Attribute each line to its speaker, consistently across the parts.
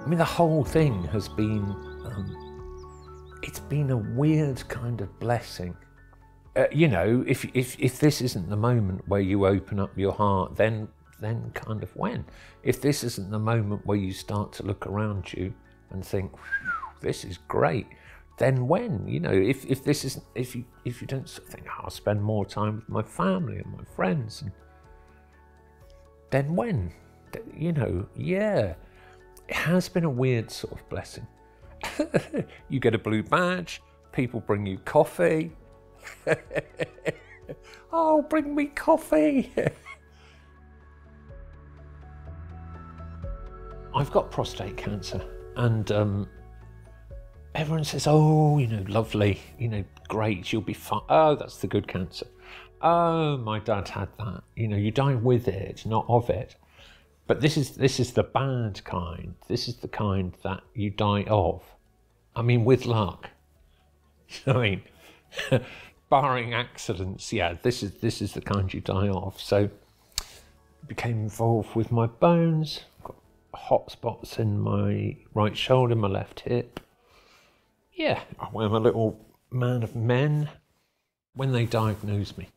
Speaker 1: I mean, the whole thing has been, it's been a weird kind of blessing. You know, if this isn't the moment where you open up your heart, then kind of when? If this isn't the moment where you start to look around you and think, this is great, then when? You know, if this isn't, if you don't sort of think, oh, I'll spend more time with my family and my friends, and then when? You know, yeah, it has been a weird sort of blessing. You get a blue badge, people bring you coffee. Oh, bring me coffee. I've got prostate cancer, and everyone says, oh, you know, lovely, you know, great, you'll be fine. Oh, that's the good cancer. Oh, my dad had that. You know, you die with it, not of it. But this is the bad kind. This is the kind that you die of. I mean, with luck. I mean, barring accidents, yeah, this is the kind you die of. So I became involved with my bones, got hot spots in my right shoulder, my left hip. Yeah, I'm a little man of men. When they diagnosed me,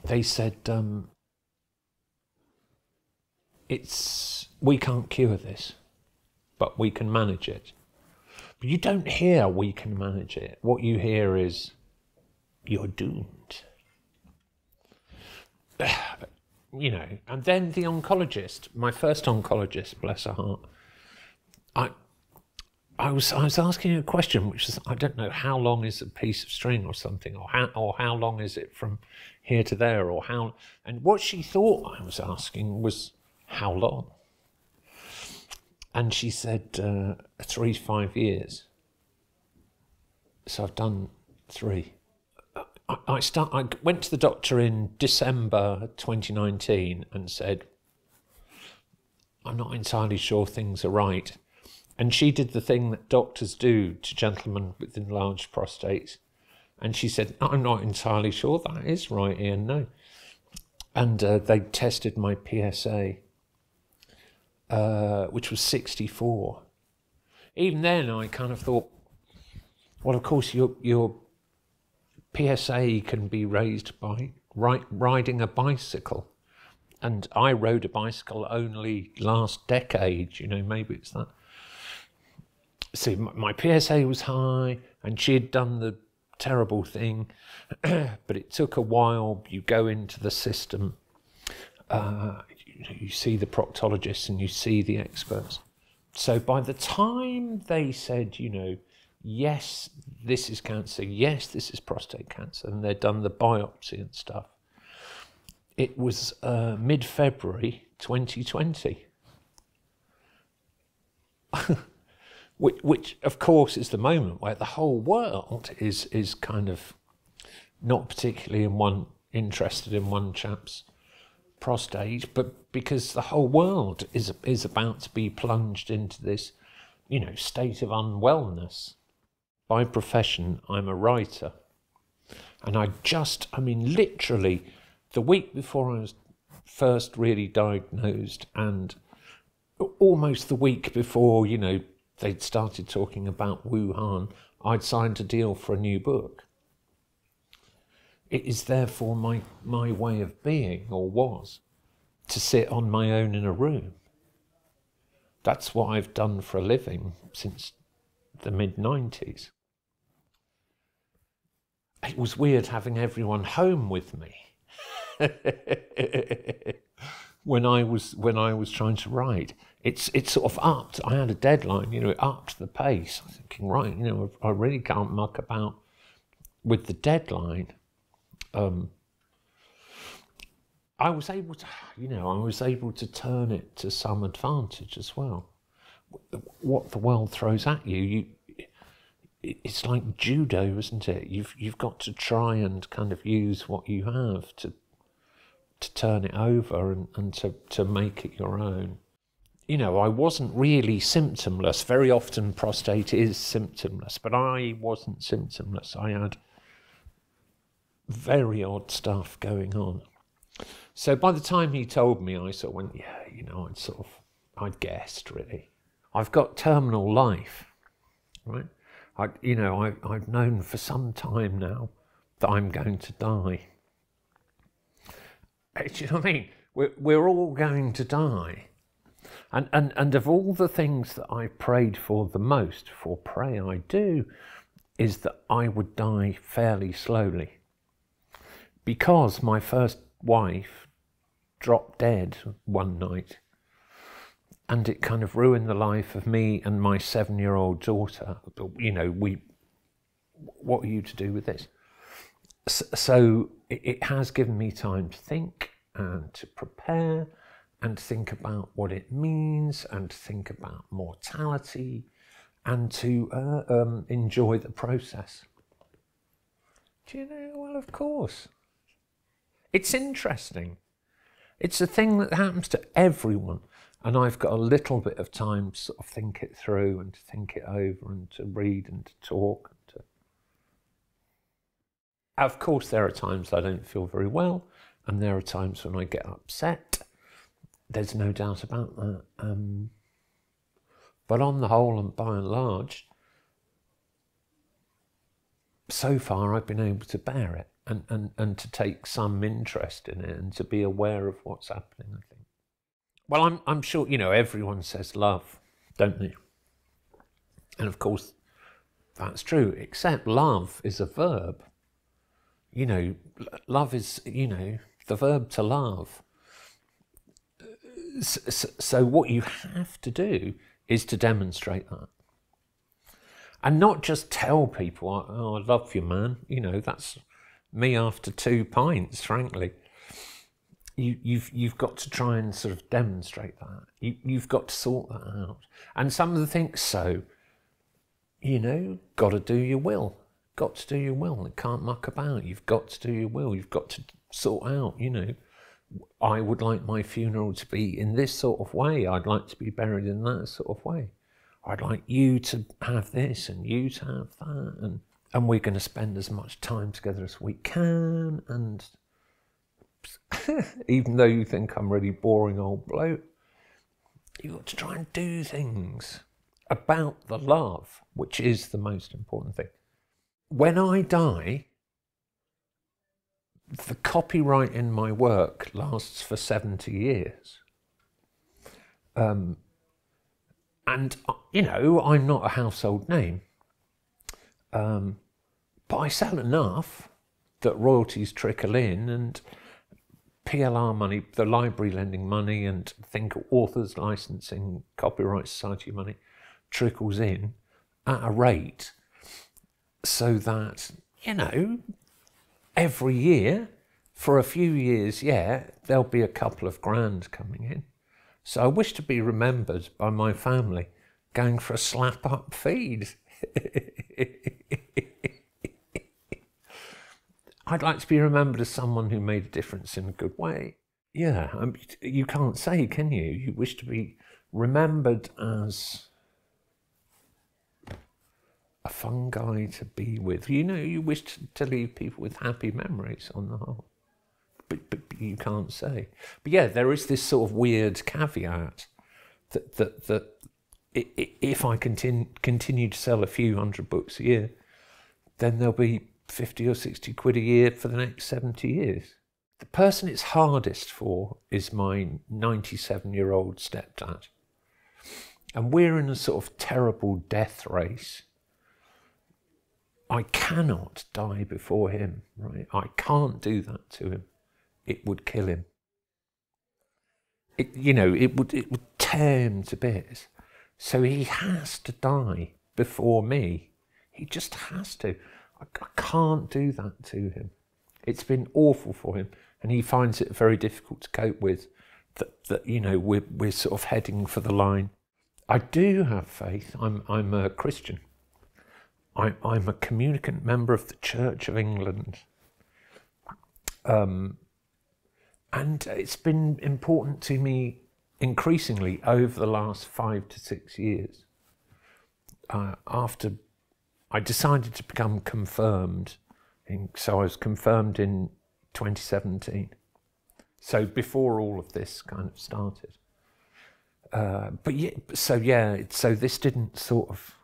Speaker 1: they said, we can't cure this, but we can manage it. But you don't hear we can manage it. What you hear is, you're doomed. You know, and then the oncologist, my first oncologist, bless her heart, I was asking a question, which is, I don't know, how long is a piece of string or something, or how long is it from here to there, or how, and what she thought I was asking was, how long? And she said 3 to 5 years. So I've done 3. I went to the doctor in December 2019 and said, I'm not entirely sure things are right. And she did the thing that doctors do to gentlemen with enlarged prostates. And she said, I'm not entirely sure that is right, Ian, no. And they tested my PSA, which was 64. Even then, I kind of thought, well, of course, your PSA can be raised by riding a bicycle. And I rode a bicycle only last decade, you know, maybe it's that. See, my PSA was high, and she had done the terrible thing, but it took a while. You go into the system, you see the proctologists and you see the experts. So by the time they said, you know, yes, this is cancer, yes, this is prostate cancer, and they'd done the biopsy and stuff, it was mid-February 2020. Which, of course, is the moment where the whole world is kind of not particularly interested in one chap's prostate, but because the whole world is about to be plunged into this, you know, state of unwellness. By profession, I'm a writer. And I mean, literally, the week before I was first really diagnosed, and almost the week before, you know, they'd started talking about Wuhan, I'd signed a deal for a new book. It is therefore my way of being, or was, to sit on my own in a room. That's what I've done for a living since the mid-90s. It was weird having everyone home with me when I was trying to write. It's sort of upped. I had a deadline, you know, it upped the pace. I was thinking, right, you know, I really can't muck about with the deadline. I was able to turn it to some advantage as well. What the world throws at you, it's like judo, isn't it? You've got to try and kind of use what you have to turn it over and to make it your own. You know, I wasn't really symptomless. Very often prostate is symptomless, but I wasn't symptomless. I had very odd stuff going on. So by the time he told me, I sort of went, yeah, you know, I'd guessed, really. I've got terminal life, right? I've known for some time now that I'm going to die. Do you know what I mean? We're all going to die. And of all the things that I prayed for the most, for pray I do, is that I would die fairly slowly. Because my first wife dropped dead one night, and it kind of ruined the life of me and my 7-year-old daughter. You know, what are you to do with this? So it has given me time to think and to prepare and think about what it means and to think about mortality and to enjoy the process. Do you know? Well, of course. It's interesting. It's a thing that happens to everyone. And I've got a little bit of time to sort of think it through and to think it over and to read and to talk. Of course, there are times I don't feel very well, and there are times when I get upset. There's no doubt about that. But on the whole and by and large, so far I've been able to bear it and to take some interest in it and to be aware of what's happening, I think. Well, I'm sure, you know, everyone says love, don't they? And of course, that's true, except love is a verb. You know, love is, you know, the verb to love. So what you have to do is to demonstrate that. And not just tell people, oh, I love you, man. You know, that's me after 2 pints, frankly. You've got to try and sort of demonstrate that. You've got to sort that out. And some of the things, you know, got to do your will. Got to do your will. It can't muck about. You've got to do your will. You've got to sort out, you know, I would like my funeral to be in this sort of way. I'd like to be buried in that sort of way. I'd like you to have this and you to have that. And we're going to spend as much time together as we can. And even though you think I'm really boring old bloke, you've got to try and do things about the love, which is the most important thing. When I die, the copyright in my work lasts for 70 years. And, you know, I'm not a household name. But I sell enough that royalties trickle in and PLR money, the library lending money, and authors licensing, copyright society money trickles in at a rate so that, you know, every year, for a few years, yeah, there'll be a couple of grand coming in. So I wish to be remembered by my family going for a slap-up feed. I'd like to be remembered as someone who made a difference in a good way. Yeah, you can't say, can you? You wish to be remembered as a fun guy to be with. You know, you wish to leave people with happy memories on the whole. But you can't say. But yeah, there is this sort of weird caveat that if I continue to sell a few hundred books a year, then there'll be 50 or 60 quid a year for the next 70 years. The person it's hardest for is my 97-year-old stepdad. And we're in a sort of terrible death race. I cannot die before him, right? I can't do that to him. It would kill him. It would tear him to bits. So he has to die before me. He just has to. I can't do that to him. It's been awful for him, and he finds it very difficult to cope with that you know, we're sort of heading for the line. I do have faith. I'm a Christian. I'm a communicant member of the Church of England. And it's been important to me increasingly over the last 5 to 6 years. After I decided to become confirmed, so I was confirmed in 2017. So before all of this kind of started. But yeah, so this didn't sort of,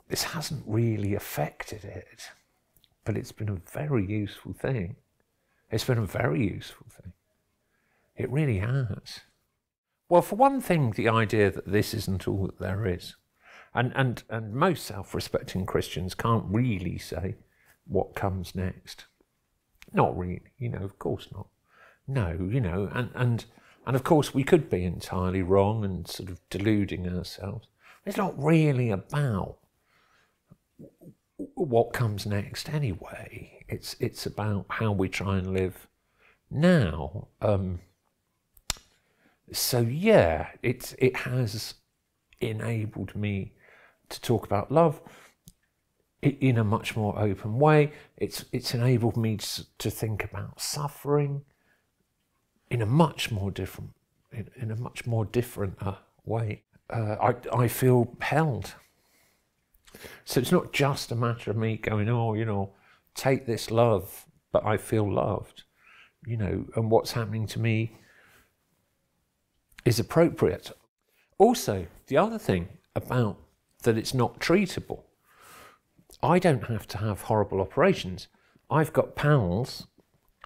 Speaker 1: this hasn't really affected it, but it's been a very useful thing. It's been a very useful thing. It really has. Well, for one thing, the idea that this isn't all that there is. And most self-respecting Christians can't really say what comes next. Not really, of course not. No, and of course we could be entirely wrong and sort of deluding ourselves. It's not really about what comes next anyway. It's about how we try and live now. So yeah, it has enabled me to talk about love in a much more open way. It's enabled me to think about suffering in a much more different way. I feel held. So it's not just a matter of me going, oh, take this love, but I feel loved, and what's happening to me is appropriate. Also, the other thing about that it's not treatable, I don't have to have horrible operations. I've got pals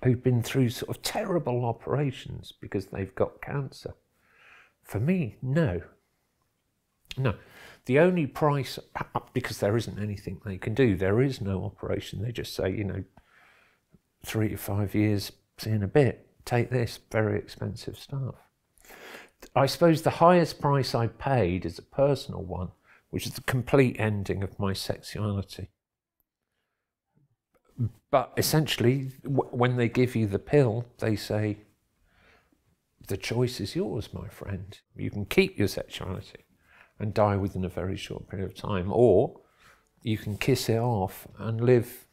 Speaker 1: who've been through sort of terrible operations because they've got cancer. For me, no. The only price, because there isn't anything they can do, there is no operation. They just say, 3 to 5 years, see in a bit, take this, very expensive stuff. I suppose the highest price I paid is a personal one, which is the complete ending of my sexuality. But essentially, when they give you the pill, they say, the choice is yours, my friend. You can keep your sexuality and die within a very short period of time, or you can kiss it off and live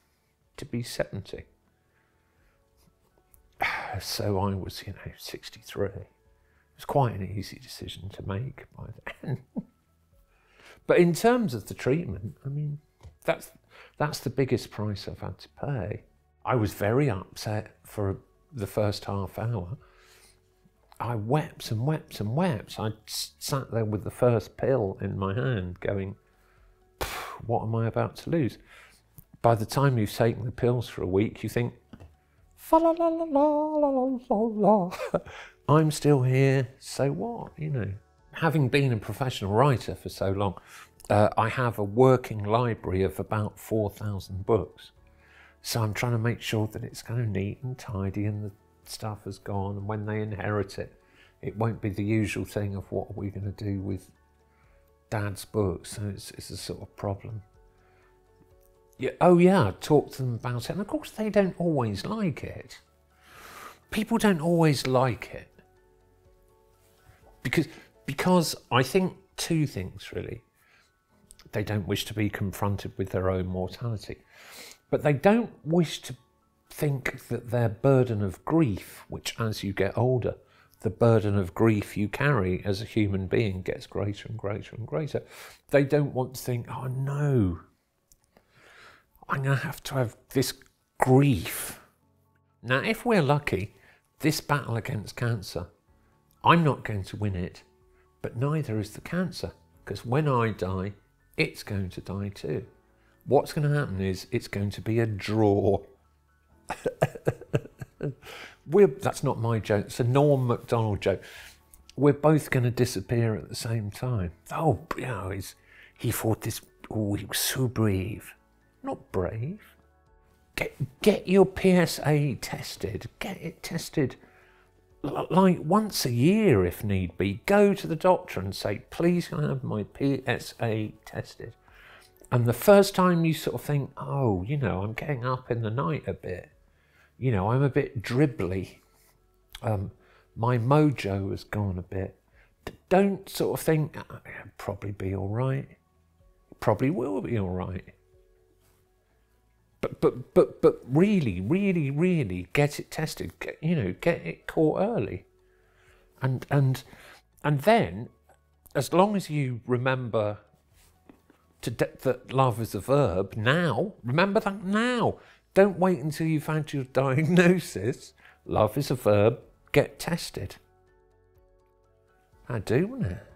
Speaker 1: to be 70. So I was, 63. It was quite an easy decision to make by then. But in terms of the treatment, I mean, that's the biggest price I've had to pay. I was very upset for the first half hour. I wept and wept and wept. I sat there with the first pill in my hand going, what am I about to lose? By the time you've taken the pills for a week, you think, fa la la la la la la la. I'm still here, so what, Having been a professional writer for so long, I have a working library of about 4,000 books. So I'm trying to make sure that it's kind of neat and tidy and the stuff has gone, and when they inherit it, it won't be the usual thing of what are we going to do with Dad's books. So it's a sort of problem. Yeah, talk to them about it. And of course they don't always like it. People don't always like it. Because I think two things really. They don't wish to be confronted with their own mortality, but they don't wish to think that their burden of grief, which as you get older, the burden of grief you carry as a human being gets greater and greater and greater. They don't want to think, oh no, I'm going to have this grief. Now, if we're lucky, this battle against cancer, I'm not going to win it, but neither is the cancer, because when I die, it's going to die too. What's going to happen is it's going to be a draw. That's not my joke, it's a Norm Macdonald joke. We're both going to disappear at the same time. Oh, he fought this, he was so brave. Not brave. Get your PSA tested. Get it tested like once a year if need be. Go to the doctor and say, please can I have my PSA tested? And the first time you sort of think, oh, I'm getting up in the night a bit. I'm a bit dribbly. My mojo has gone a bit. Don't sort of think, it'll probably be all right. It probably will be all right. But really, really, really get it tested. Get it caught early, and then, as long as you remember that love is a verb now. Remember that now. Don't wait until you've had your diagnosis. Love is a verb. Get tested. I do, wouldn't it?